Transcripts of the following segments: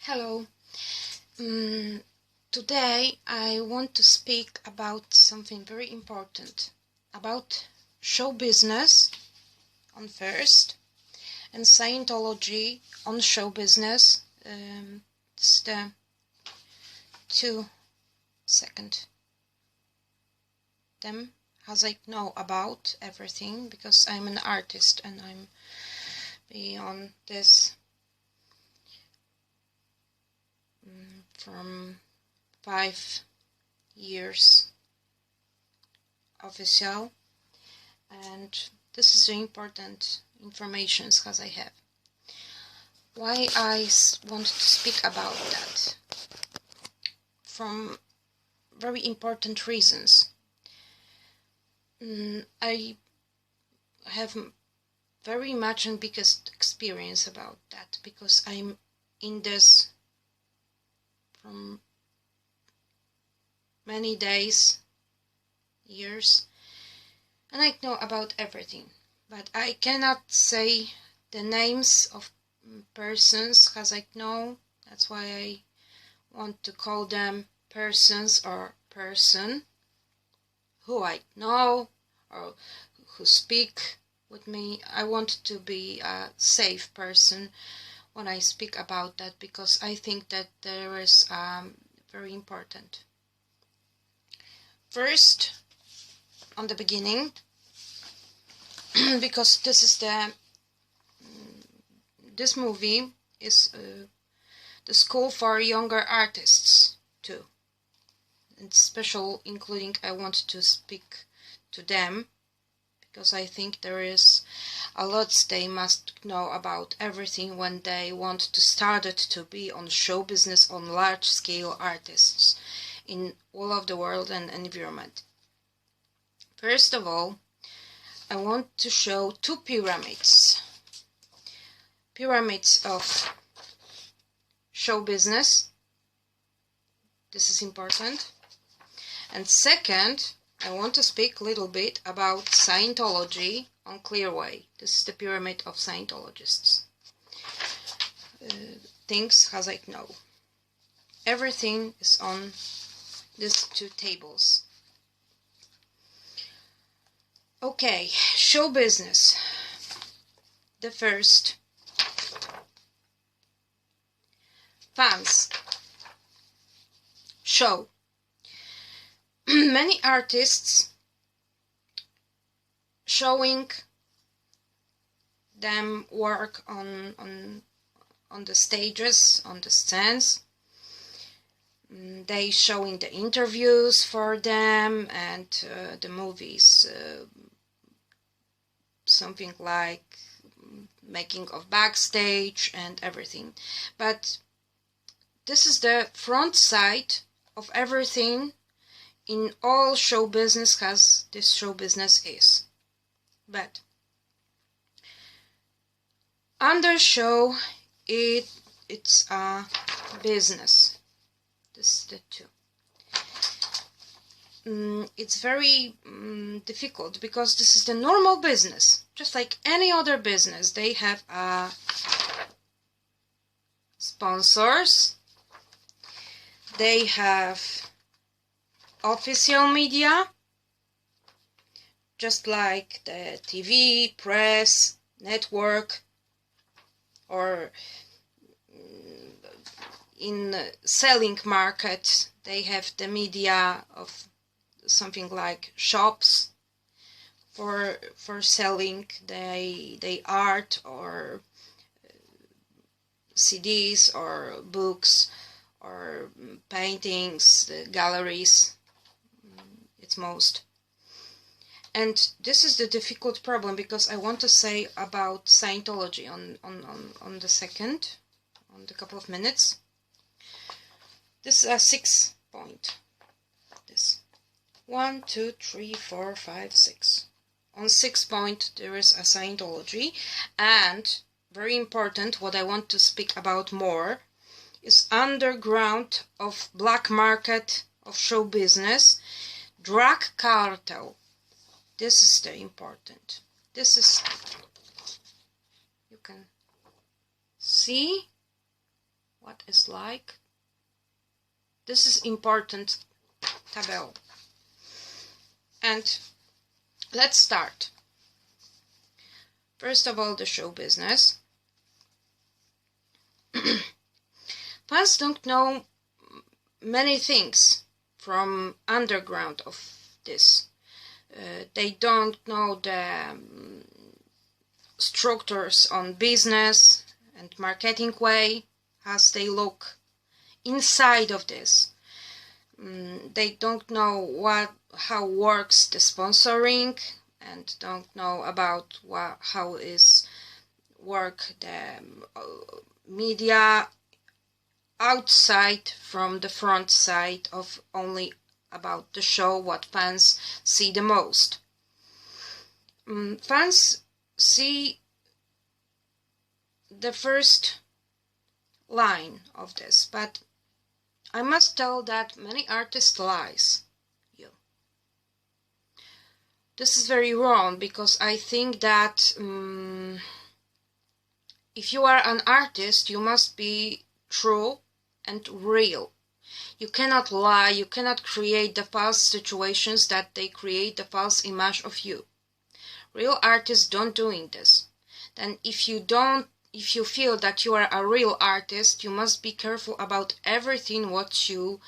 Hello. Today I want to speak about something very important, about show business on first and Scientology on show business. It's the 2 second them as I know about everything because I'm an artist and I'm beyond this from 5 years official, and this is the important information as I have. Why I want to speak about that? From very important reasons. I have very much and biggest experience about that because I'm in this from many days, years, and I know about everything, but I cannot say the names of persons as I know. That's why I want to call them persons or person who I know or who speak with me. I want to be a safe person when I speak about that because I think that there is very important. First, on the beginning, because this movie is the school for younger artists too. And special including I want to speak to them because I think there is a lot they must know about everything when they want to start it to be on show business on large scale artists in all of the world and environment. First of all, I want to show 2 pyramids. Pyramids of show business. This is important. And second, I want to speak a little bit about Scientology on clear way. This is the pyramid of Scientologists. Things as I know. Everything is on these 2 tables. Okay, show business. The first. Fans. Show. Many artists showing them work on the stages, on the stands. They showing the interviews for them and the movies, something like making of backstage and everything. But this is the front side of everything in all show business as this show business is. But under show it's a business. This is the 2. It's very difficult because this is the normal business, just like any other business. They have sponsors, they have official media, just like the TV, press, network, or in selling market they have the media of something like shops for selling they art or CDs or books or paintings, galleries. It's most. And this is the difficult problem because I want to say about Scientology on the second, on the couple of minutes. This is a 6 point. This 1, 2, 3, 4, 5, 6. On 6 point there is a Scientology, and very important what I want to speak about more is underground of black market of show business, drug cartel. This is the important. This is, you can see what is like. This is important table. And let's start. First of all, the show business. Fans don't know many things from underground of this. They don't know the structures on business and marketing way as they look inside of this. They don't know how works the sponsoring, and don't know about how is work the media outside from the front side of only about the show, what fans see the most. Fans see the first line of this, but I must tell that many artists lies you. This is very wrong, because I think that if you are an artist, you must be true and real. You cannot lie, you cannot create the false situations that they create the false image of you. Real artists don't doing this. Then if you feel that you are a real artist, you must be careful about everything what you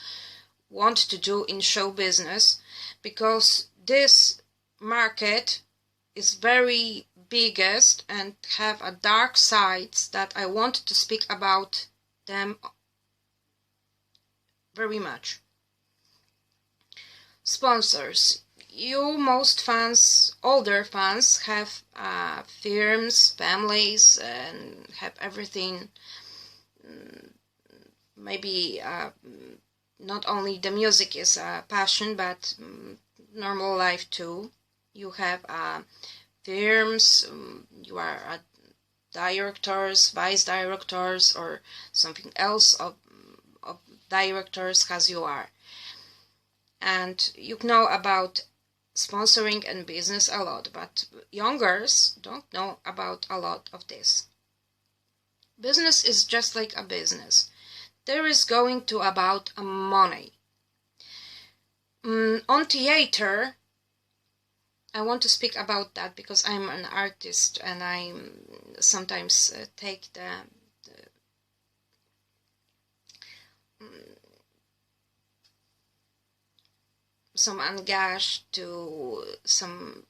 want to do in show business, because this market is very biggest and have a dark sides that I want to speak about them very much. Sponsors. Most fans, older fans, have firms, families, and have everything. Maybe not only the music is a passion, but normal life too. You have firms, you are directors, vice directors, or something else of directors as you are. And you know about sponsoring and business a lot, but youngers don't know about a lot of this. Business is just like a business. There is going to about money. On theater, I want to speak about that because I'm an artist, and I sometimes take some engage to some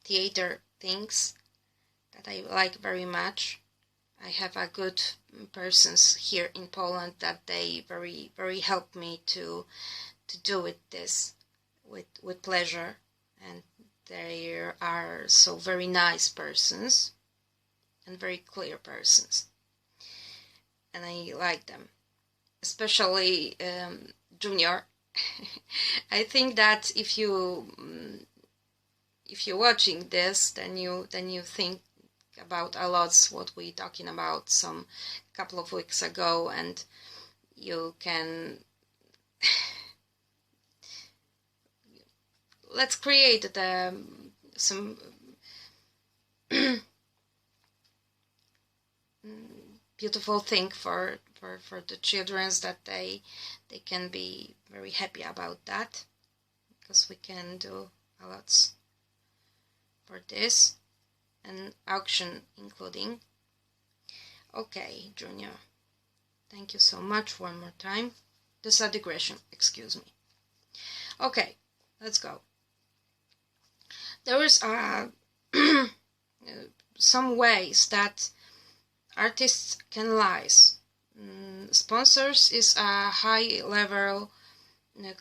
theater things that I like very much. I have a good persons here in Poland that they very help me to do this with pleasure, and they are so very nice persons and very clear persons, and I like them. Especially Junior. I think that if you're watching this, then you think about a lot what we talking about some couple of weeks ago, and you can let's create some beautiful thing for the children, that they can be very happy about that, because we can do a lot for this, and auction including. Okay, Junior, thank you so much one more time. This is a digression, excuse me. Okay, let's go. There is some ways that artists can lie. Sponsors is a high level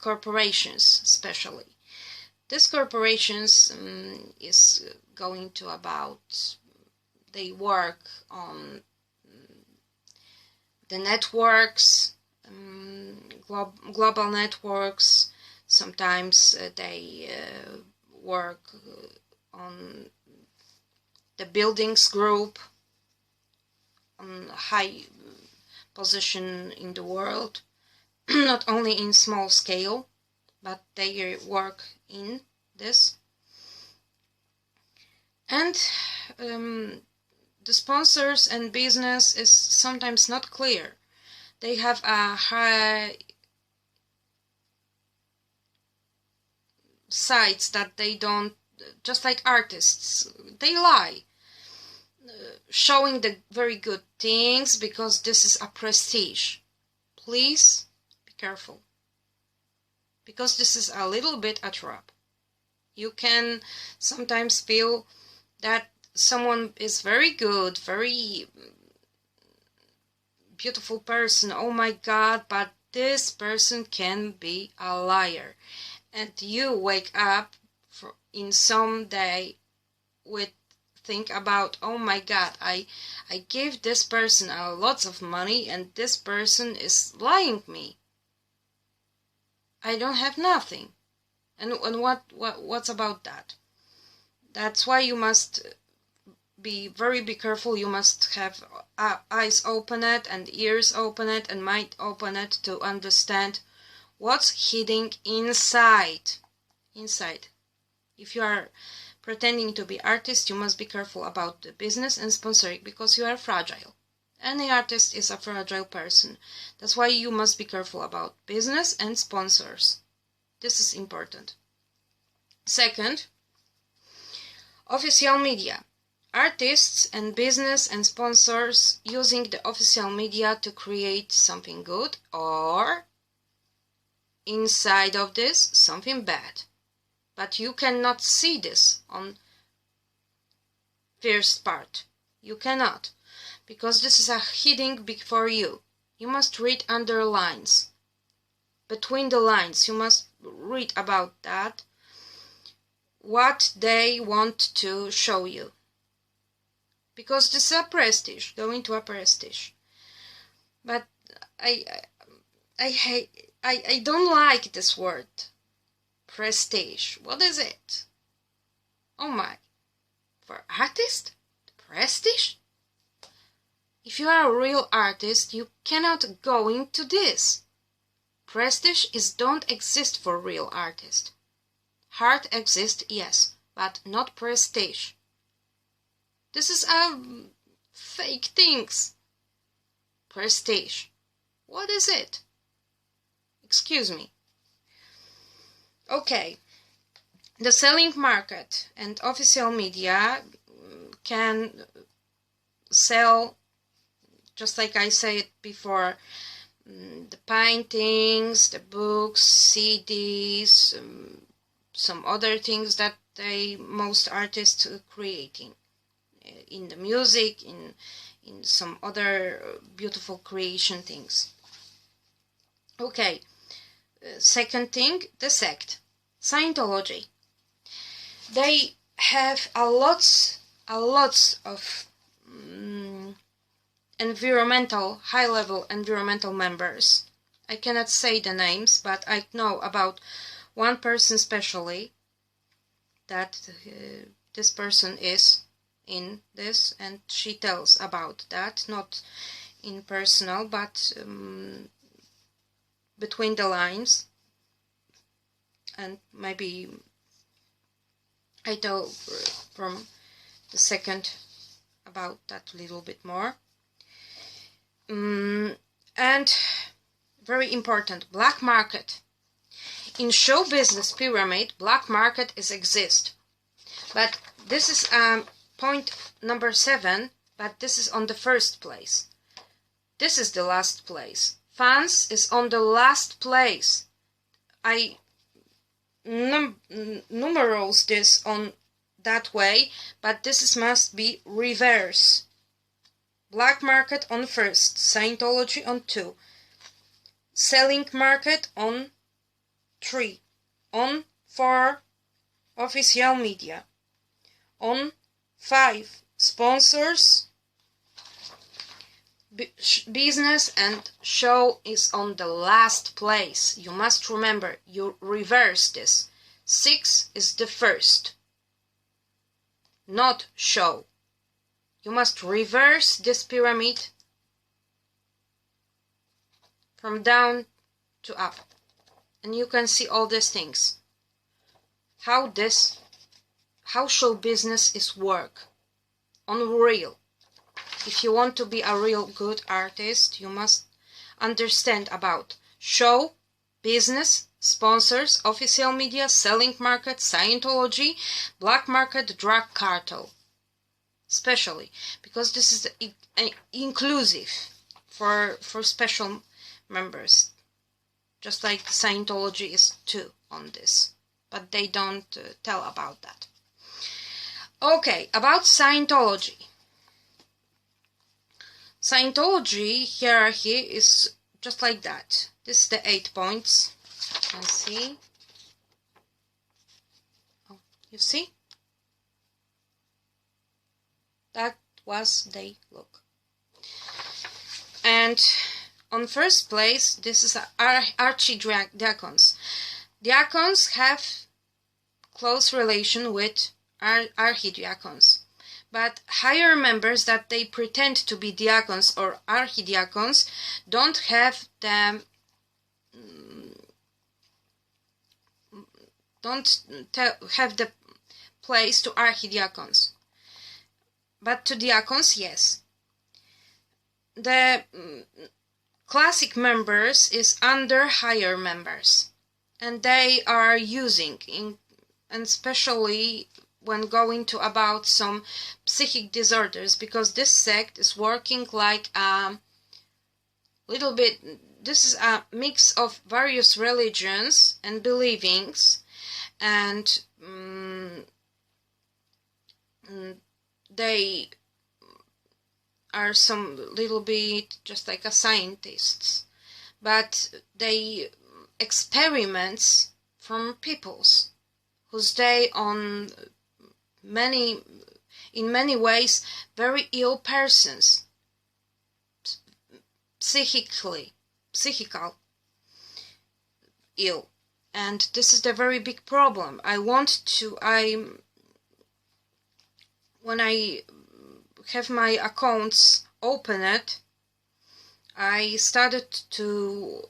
corporations, especially. These corporations is going to about, they work on the networks, global networks. Sometimes they work on the buildings group, on high position in the world, not only in small scale, but they work in this. And the sponsors and business is sometimes not clear. They have a high sides that they don't, just like artists, they lie, showing the very good things because this is a prestige. Please be careful, because this is a little bit a trap. You can sometimes feel that someone is very good, very beautiful person, oh my God, but this person can be a liar. And you wake up in some day with think about, oh my God, I gave this person lots of money and this person is lying me. I don't have nothing. And what's about that? That's why you must be careful. You must have eyes open it and ears open it and mind open it to understand what's hidden inside. If you are pretending to be artist, you must be careful about the business and sponsoring because you are fragile. Any artist is a fragile person. That's why you must be careful about business and sponsors. This is important. Second, official media. Artists and business and sponsors using the official media to create something good, or inside of this something bad. But you cannot see this on first part. You cannot, because this is a hidden before you. You must read underlines. Between the lines, you must read about that, what they want to show you. Because this is a prestige, going to a prestige. But I don't like this word. Prestige. What is it? Oh my. For artist? Prestige? If you are a real artist, you cannot go into this. Prestige don't exist for real artists. Art exists, yes, but not prestige. This is fake things. Prestige. What is it? Excuse me. Okay. The selling market and official media can sell, just like I said before, the paintings, the books, CDs, some other things that most artists are creating. In the music, in some other beautiful creation things. Okay, second thing, the sect, Scientology. They have a lots of high-level environmental members. I cannot say the names, but I know about one person especially that this person is in this, and she tells about that, not in personal, but between the lines, and maybe I tell from the second about that a little bit more. And very important, black market. In show business pyramid, black market exist, but this is point number 7, but this is on the first place. This is the last place. Fans is on the last place. I numerals this on that way, but this must be reverse. Black market on first, Scientology on 2, selling market on 3, on 4, official media, on 5, sponsors, business and show is on the last place. You must remember, you reverse this. 6 is the first, not show. You must reverse this pyramid from down to up, and you can see all these things. How show business is work on real. If you want to be a real good artist, you must understand about show, business, sponsors, official media, selling market, Scientology, black market, drug cartel. Especially because this is inclusive for special members. Just like Scientology is too on this. But they don't tell about that. Okay, about Scientology. Scientology hierarchy is just like that. This is the 8 points. You can see. Oh, you see? That was they look. And on first place, this is archdiakons. Diakons have close relation with archidiakons. But higher members that they pretend to be diakons or archidiakons don't have the place to archidiakons. But to diakons, yes. The classic members is under higher members, and they are using and especially when going to about some psychic disorders, because this sect is working like a little bit. This is a mix of various religions and believings, and they are some little bit just like a scientists, but they experiments from peoples who's they on in many ways very ill persons, psychical ill, and this is the very big problem. When I have my accounts opened, I started to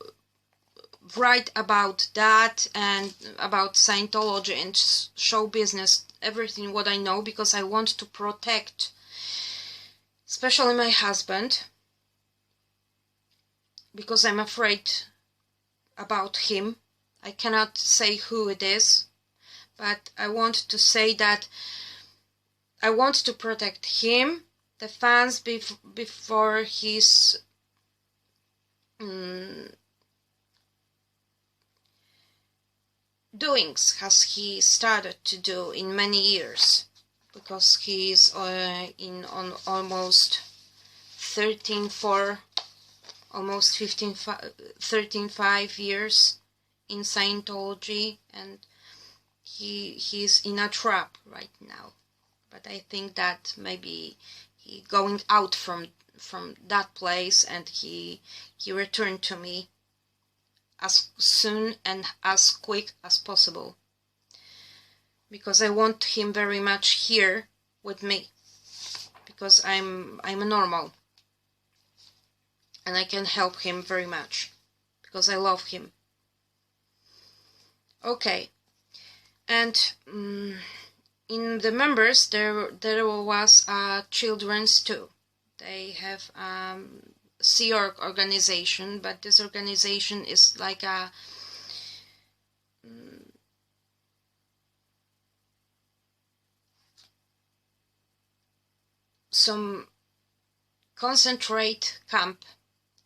write about that and about Scientology and show business, everything what I know, because I want to protect especially my husband, because I'm afraid about him. I cannot say who it is, but I want to say that I want to protect him, the fans, before his doings as he started to do in many years, because he is on almost 13.5 years in Scientology, and he's in a trap right now. But I think that maybe he going out from that place, and he returned to me as soon and as quick as possible, because I want him very much here with me, because I'm a normal and I can help him very much because I love him. Okay, and in the members there was children's too. They have Sea Org organization, but this organization is like a some concentrate camp,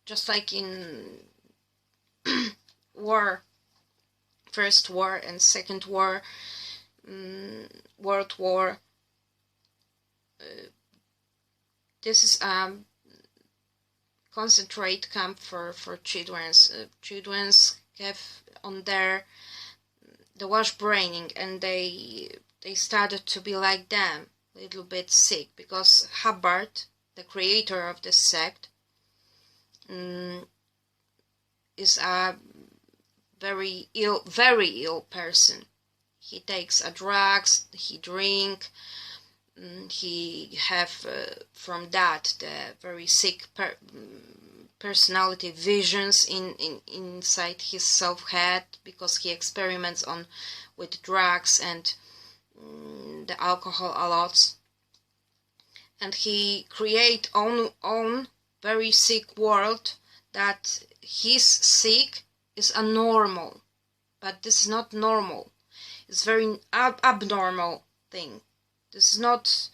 just like in war, First War and Second War, World War. This is concentrate camp for children's. Children's have on the wash braining, and they started to be like them, a little bit sick, because Hubbard, the creator of this sect, is a very ill person. He takes drugs, he drink, he have from that the very sick personality visions inside his self-head, because he experiments with drugs and the alcohol a lot. and he create own very sick world, that his sick is a normal, but this is not normal. It's very abnormal thing. This is not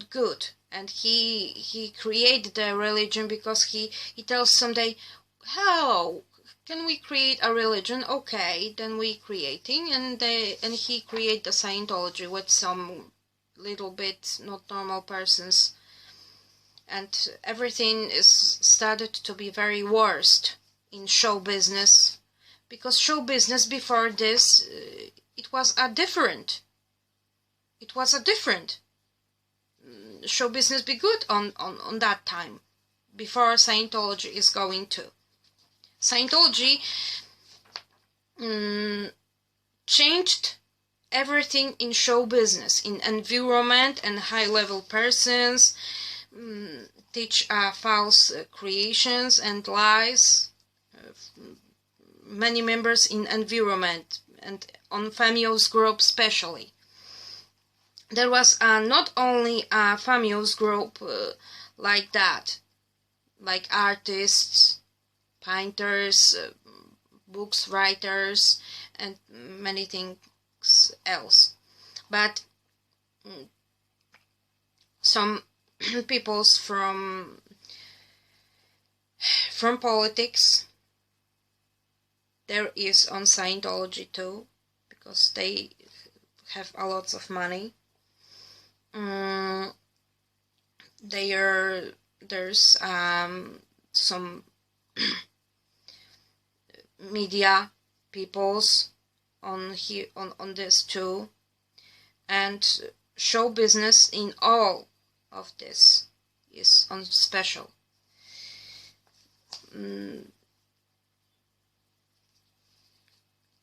good. And he created the religion because he tells someday, how can we create a religion? Okay, then we creating, and he create the Scientology with some little bit not normal persons, and everything is started to be very worst in show business, because show business before this it was a different show business be good on that time, before Scientology is going to. Scientology changed everything in show business, in environment, and high level persons teach false creations and lies. Many members in environment and on famous group especially. There was not only a famous group like that, like artists, painters, books writers, and many things else, but some peoples from politics there is on Scientology too, because they have a lot of money. There's some media peoples on here on this too, and show business in all of this is on special.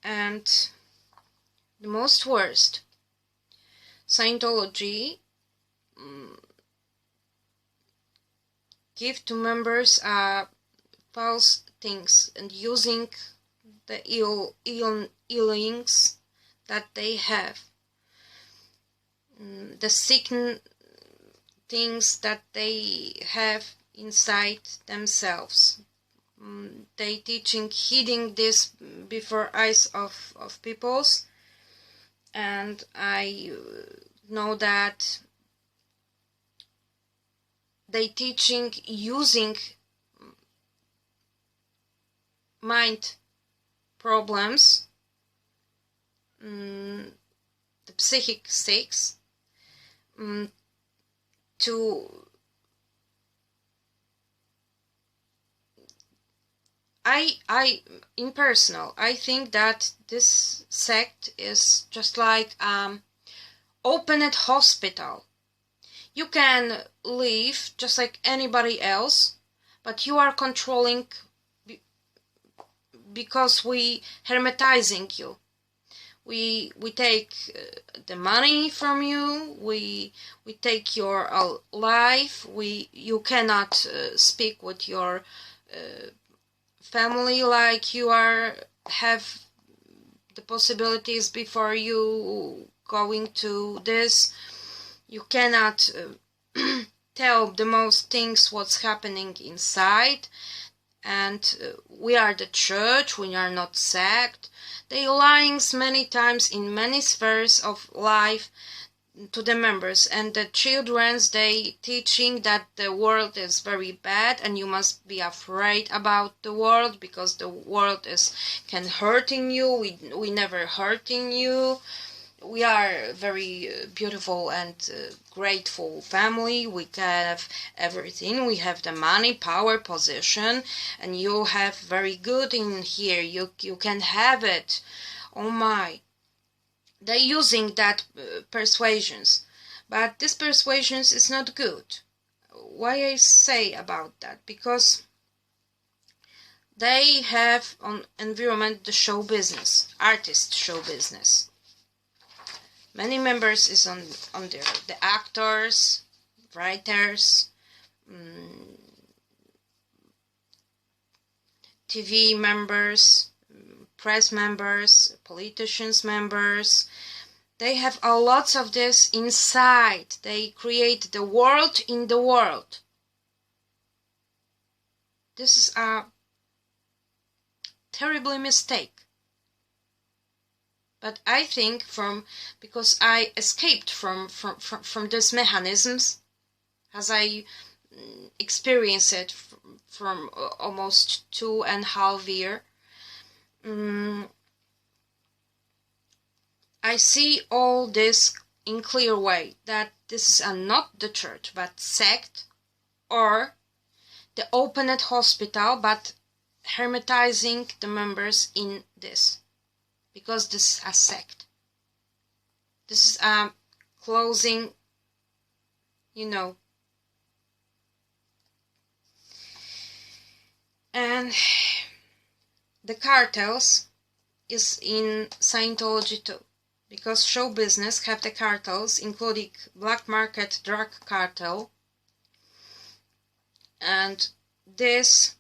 And the most worst, Scientology give to members false things, and using the illings that they have, the sick things that they have inside themselves. They teaching hiding this before eyes of peoples, and I know that they teaching using mind problems, the psychic stakes, to I in personal, I think that this sect is just like opened hospital. You can live just like anybody else, but you are controlling because we hermetizing you. We take the money from you. We take your life. You cannot speak with your family like you have the possibilities before you going to this. You cannot tell the most things what's happening inside, and we are the church, we are not sect. They lying many times in many spheres of life to the members, and the children's they teaching that the world is very bad and you must be afraid about the world because the world can hurting you. We never hurting you. We are very beautiful and grateful family. We have everything. We have the money, power, position, and you have very good in here. You can have it. Oh my. They're using that persuasions, but this persuasions is not good. Why I say about that? Because they have on environment the show business, artist show business. Many members is on there, the actors, writers, TV members, press members, politicians members, They have a lot of this inside. They create the world in the world. This is a terrible mistake. But I think because I escaped from these mechanisms, as I experienced it from almost 2.5 years, I see all this in clear way, that this is not the church, but sect, or the opened hospital, but hermetizing the members in this. Because this is a sect. This is a closing, And the cartels is in Scientology too. Because show business have the cartels, including black market drug cartel. And this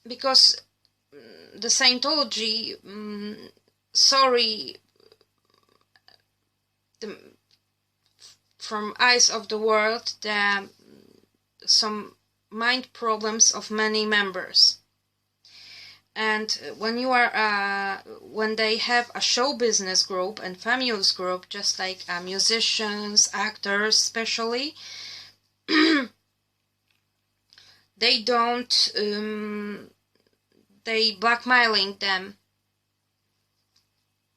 because the Scientology, from eyes of the world, some mind problems of many members. And when they have a show business group and famous group, just like musicians, actors especially, they don't, they blackmailing them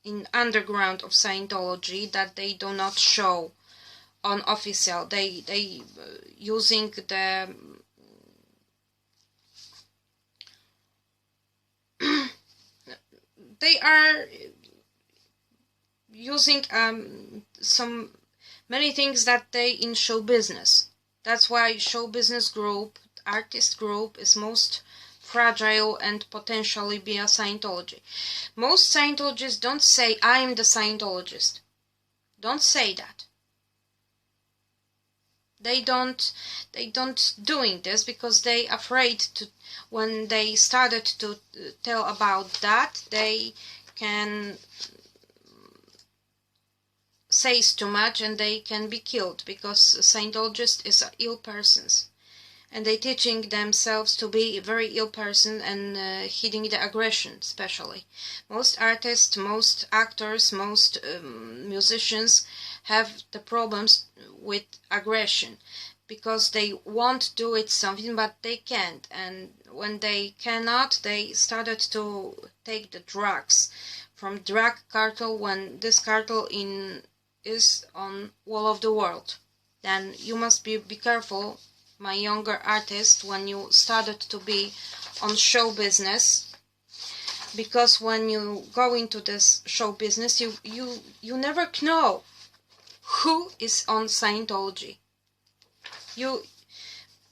in underground of Scientology that they do not show on official. They using the they are using many things that they in show business. That's why show business group, artist group is most fragile and potentially be a Scientology. Most Scientologists don't say I'm the Scientologist. Don't say that. They don't doing this because they afraid to, when they started to tell about that, they can say too much and they can be killed, because Scientologist is ill persons. And they teaching themselves to be a very ill person and hiding the aggression, especially. Most artists, most actors, most musicians have the problems with aggression, because they want to do it something, but they can't. And when they cannot, they started to take the drugs from drug cartel, when this cartel is on all of the world. Then you must be careful, my younger artist, when you started to be on show business, because when you go into this show business, you never know who is on Scientology.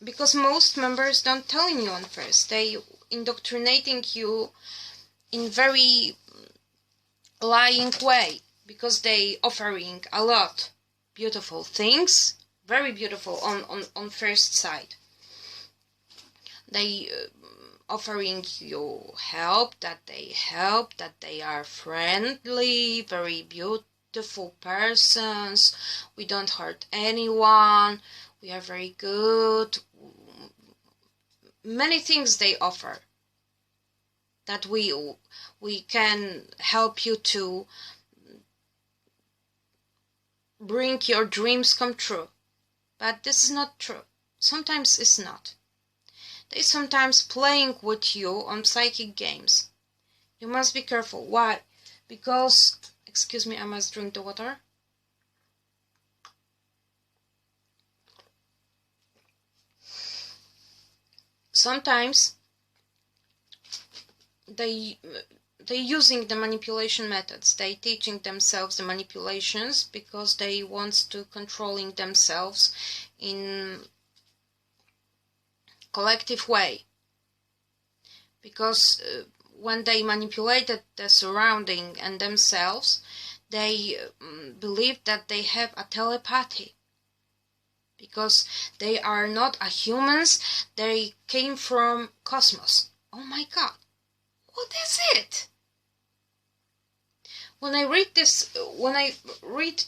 Because most members don't tell you on first. They indoctrinating you in very lying way, because they offering a lot beautiful things, very beautiful on first sight. They offering you help, that they are friendly, very beautiful persons, we don't hurt anyone, we are very good. Many things they offer, that we can help you to bring your dreams come true. But this is not true. Sometimes it's not. They sometimes playing with you on psychic games. You must be careful. Why? Because, excuse me, I must drink the water. Sometimes they using the manipulation methods. They teaching themselves the manipulations because they want to controlling themselves in collective way. Because when they manipulated the surrounding and themselves, they believe that they have a telepathy. because they are not a humans, they came from cosmos. Oh my God, what is it? When I read this, when I read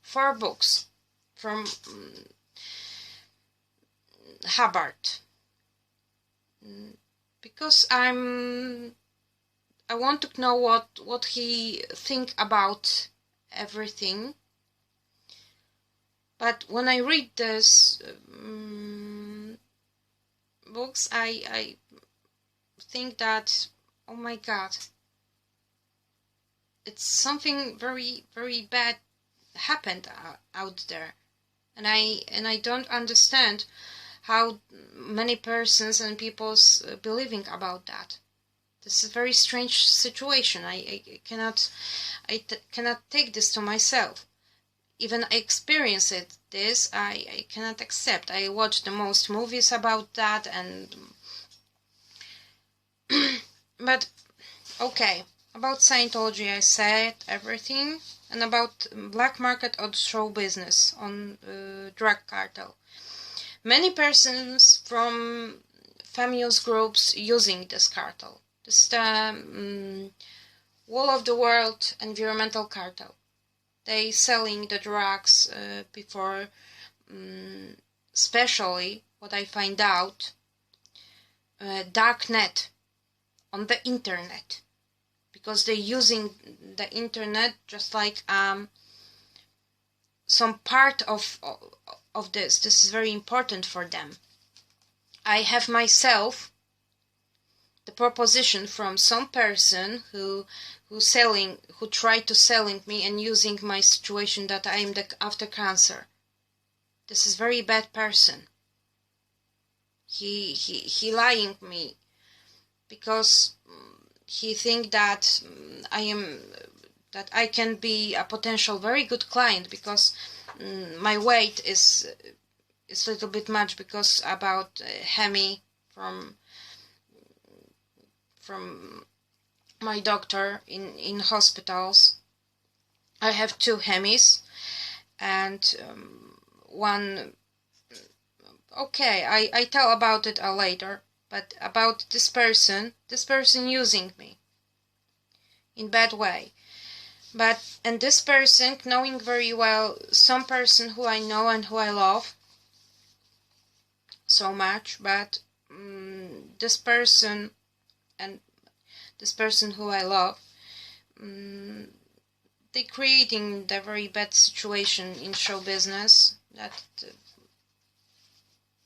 4 books from Hubbard, because I want to know what he think about everything. But when I read this books, I think that, oh my God, it's something very, very bad happened out there, and I don't understand how many persons and people's believing about that. This is a very strange situation. I cannot take this to myself. Even I experience it. I cannot accept. I watch the most movies about that, and but okay, about Scientology I said everything, and about black market or show business on drug cartel. Many persons from famous groups using this cartel. This is the wall of the world environmental cartel. They selling the drugs before, especially what I find out, dark net on the internet, because they're using the internet just like some part of this. This is very important for them. I have myself the proposition from some person who tried to selling me and using my situation that I am after cancer. This is very bad person. He lying me because he think that I can be a potential very good client, because my weight is a little bit much, because about Hemi from my doctor in hospitals. I have 2 Hemis, and one. Okay, I tell about it later. But about this person using me in bad way. And this person, knowing very well some person who I know and who I love so much, but this person and this person who I love, they creating the very bad situation in show business, that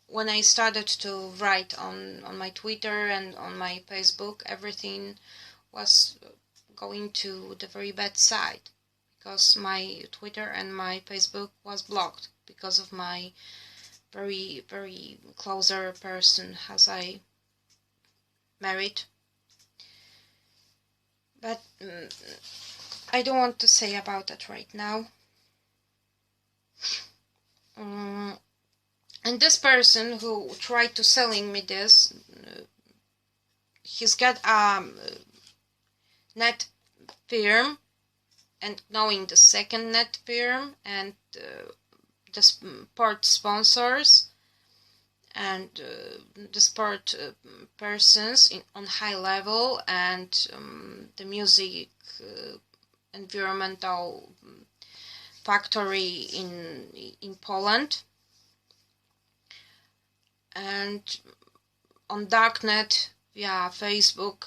when I started to write on my Twitter and on my Facebook, everything was going to the very bad side, because my Twitter and my Facebook was blocked because of my very, very closer person as I married. But I don't want to say about that right now. And this person who tried to selling me this, he's got a net firm, and knowing the second net firm, and the sport sponsors, and the sport persons on high level, and the music environmental factory in Poland. And on darknet via Facebook,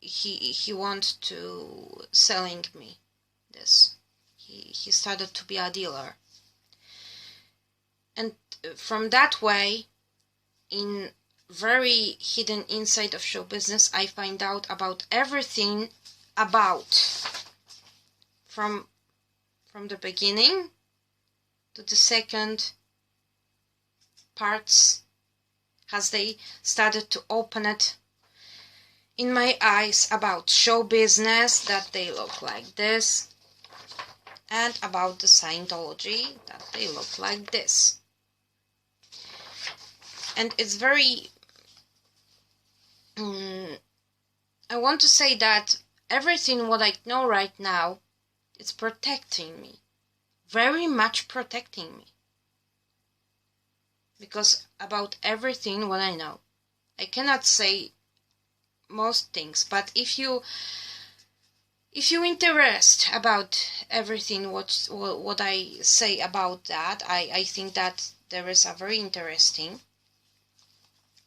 he want to selling me this. He started to be a dealer, and from that way, in very hidden inside of show business, I find out about everything about from the beginning to the second parts, as they started to open it in my eyes about show business, that they look like this, and about the Scientology, that they look like this. And it's very I want to say that everything what I know right now, it's protecting me, very much protecting me. Because about everything what I know, I cannot say most things, but if you interest about everything what I say about that, I think that there is a very interesting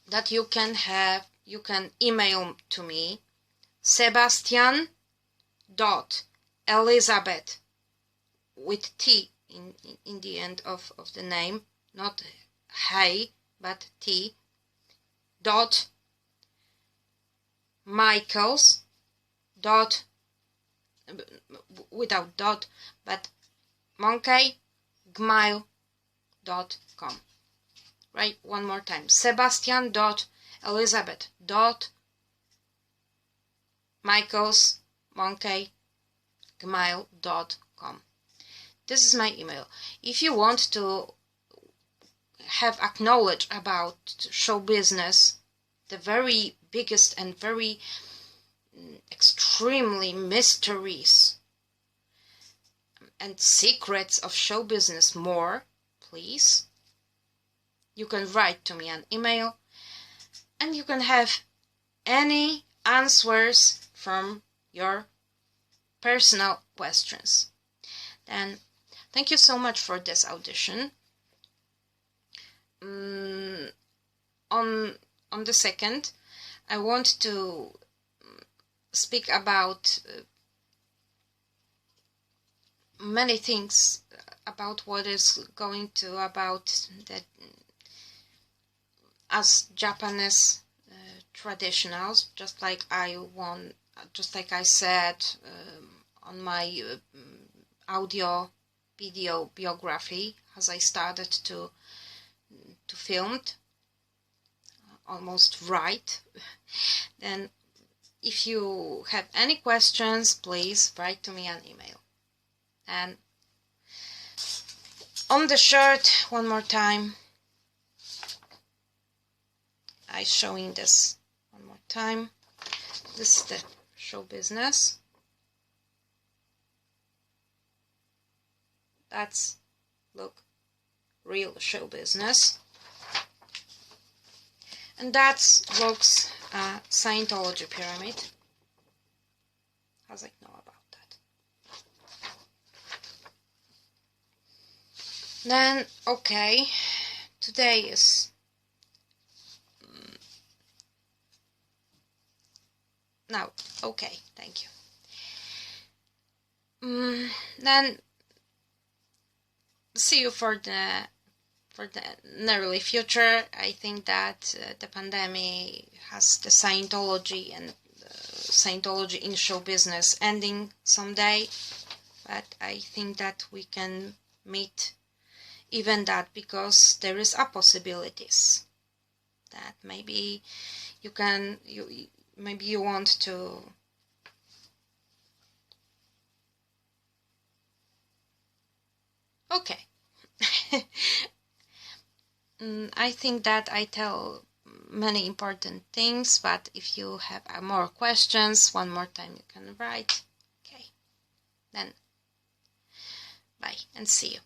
that you can email to me, Sebastian.Elizabet with T in the end of the name, not hey, but T dot Michaels dot without dot, but monkey@gmail.com. Right, one more time, sebastian.elizabet.michaels@gmail.com. This is my email. If you want to have acknowledge about show business, the very biggest and very extremely mysteries and secrets of show business more, please, you can write to me an email, and you can have any answers from your personal questions. Then thank you so much for this audition. On the second, I want to speak about many things about what is going to about that as Japanese traditionals, just like I said on my audio video biography, as I started to film almost right. Then if you have any questions, please write to me an email. And on the shirt, one more time, I'm showing this one more time. This is the show business. That's, look, real show business. And that looks a Scientology pyramid, as I know about that. Then, okay, today is now, okay, thank you. Then see you for the nearly future. I think that the pandemic has the Scientology and Scientology in show business ending someday, but I think that we can meet even that, because there is a possibilities that maybe you can maybe you want to okay. I think that I tell many important things, but if you have more questions, one more time you can write. Okay, then bye and see you.